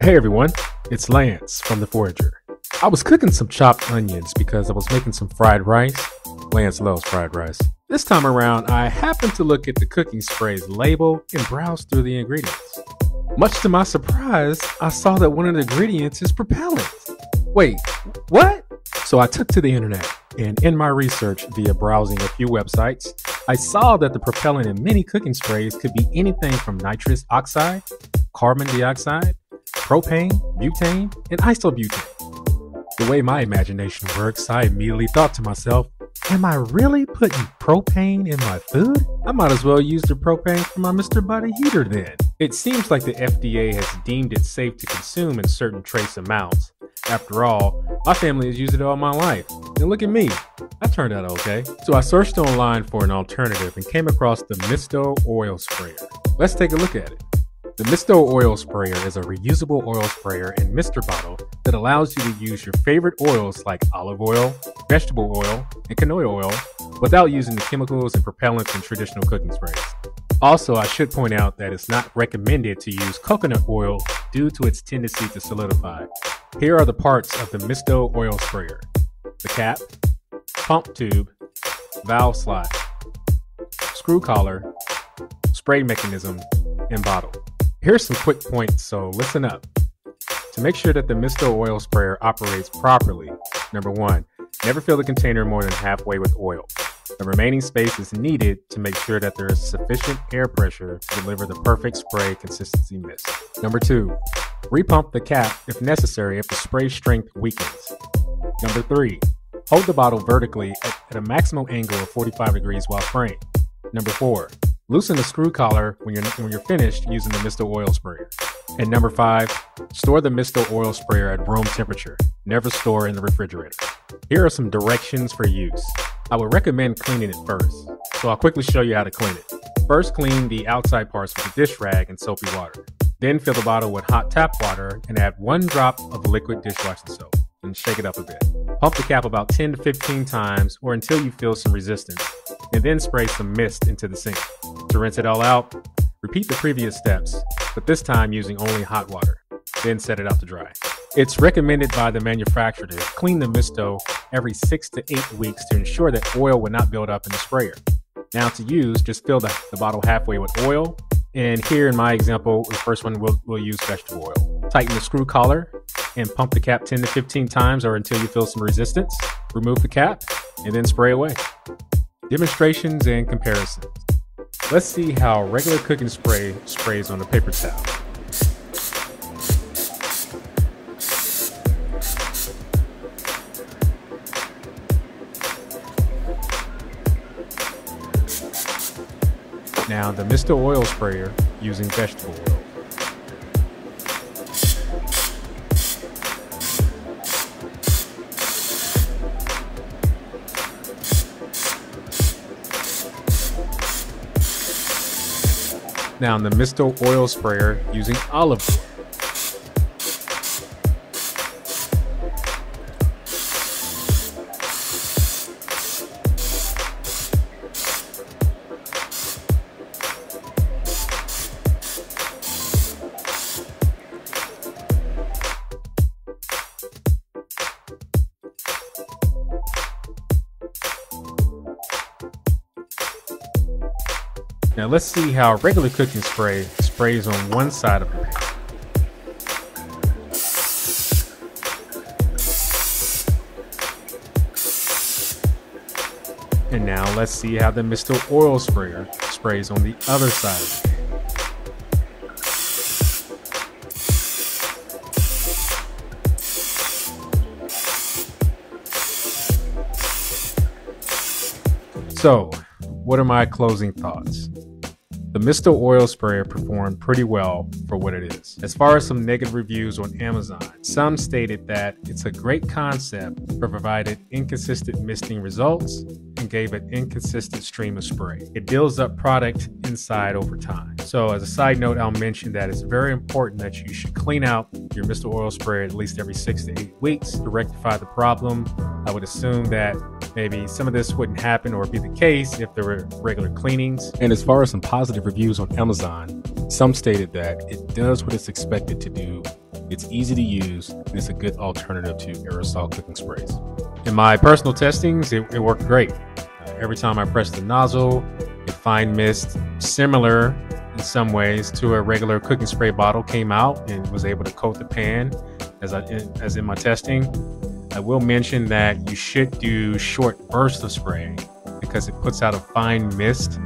Hey everyone, it's Lance from the Foyager. I was cooking some chopped onions because I was making some fried rice. Lance loves fried rice. This time around, I happened to look at the cooking spray's label and browse through the ingredients. Much to my surprise, I saw that one of the ingredients is propellant. Wait, what? So I took to the internet, and in my research via browsing a few websites, I saw that the propellant in many cooking sprays could be anything from nitrous oxide, carbon dioxide, propane, butane, and isobutane. The way my imagination works, I immediately thought to myself, am I really putting propane in my food? I might as well use the propane from my Mr. Buddy heater then. It seems like the FDA has deemed it safe to consume in certain trace amounts. After all, my family has used it all my life. And look at me, I turned out okay. So I searched online for an alternative and came across the Misto Oil Sprayer. Let's take a look at it. The Misto Oil Sprayer is a reusable oil sprayer and mister bottle that allows you to use your favorite oils like olive oil, vegetable oil, and canola oil without using the chemicals and propellants in traditional cooking sprays. Also, I should point out that it's not recommended to use coconut oil due to its tendency to solidify. Here are the parts of the Misto Oil Sprayer: the cap, pump tube, valve slot, screw collar, spray mechanism, and bottle. Here's some quick points, so listen up. To make sure that the Misto Oil Sprayer operates properly, number 1, never fill the container more than halfway with oil. The remaining space is needed to make sure that there is sufficient air pressure to deliver the perfect spray consistency mist. Number 2, repump the cap if necessary if the spray strength weakens. Number 3, hold the bottle vertically at a maximum angle of 45 degrees while spraying. Number 4, loosen the screw collar when you're finished using the Misto Oil Sprayer. And number 5, store the Misto Oil Sprayer at room temperature. Never store in the refrigerator. Here are some directions for use. I would recommend cleaning it first, so I'll quickly show you how to clean it. First, clean the outside parts with a dish rag and soapy water. Then fill the bottle with hot tap water and add 1 drop of liquid dishwashing soap and shake it up a bit. Pump the cap about 10 to 15 times or until you feel some resistance, and then spray some mist into the sink. To rinse it all out, repeat the previous steps, but this time using only hot water. Then set it out to dry. It's recommended by the manufacturer to clean the Misto every 6 to 8 weeks to ensure that oil will not build up in the sprayer. Now to use, just fill the bottle halfway with oil. And here in my example, the first one we'll use vegetable oil. Tighten the screw collar and pump the cap 10 to 15 times or until you feel some resistance. Remove the cap and then spray away. Demonstrations and comparisons. Let's see how regular cooking spray sprays on a paper towel. Now the Misto Oil Sprayer using vegetable oil. Now the Misto Oil Sprayer using olive oil. Now let's see how regular cooking spray sprays on one side of the pan. And now let's see how the Misto Oil Sprayer sprays on the other side of the pan. So, what are my closing thoughts? The Misto Oil Sprayer performed pretty well for what it is. As far as some negative reviews on Amazon, some stated that it's a great concept but provided inconsistent misting results and gave an inconsistent stream of spray. It builds up product inside over time. So as a side note, I'll mention that it's very important that you should clean out your Misto Oil Sprayer at least every 6 to 8 weeks to rectify the problem. I would assume that maybe some of this wouldn't happen or be the case if there were regular cleanings. And as far as some positive reviews on Amazon, some stated that it does what it's expected to do It's easy to use, and it's a good alternative to aerosol cooking sprays. In my personal testings, it worked great. Every time I pressed the nozzle, a fine mist, similar in some ways to a regular cooking spray bottle, came out and was able to coat the pan as in my testing. I will mention that you should do short bursts of spraying because it puts out a fine mist,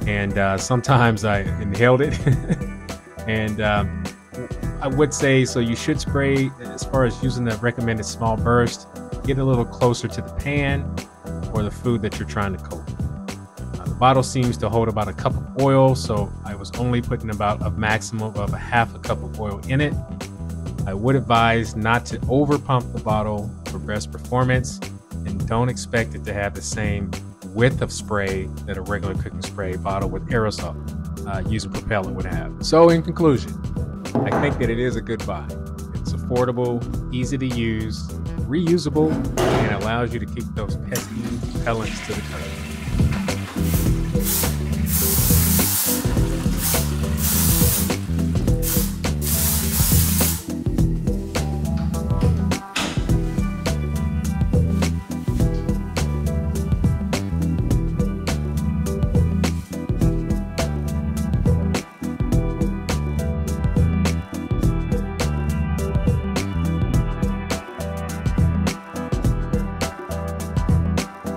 and sometimes I inhaled it. And I would say, so you should spray, as far as using the recommended small burst, get a little closer to the pan or the food that you're trying to coat. The bottle seems to hold about a cup of oil, so I was only putting about a maximum of a half a cup of oil in it. I would advise not to over pump the bottle for best performance, and don't expect it to have the same width of spray that a regular cooking spray bottle with aerosol using propellant would have. So in conclusion, I think that it is a good buy. It's affordable, easy to use, reusable, and allows you to keep those pesky propellants to the curb.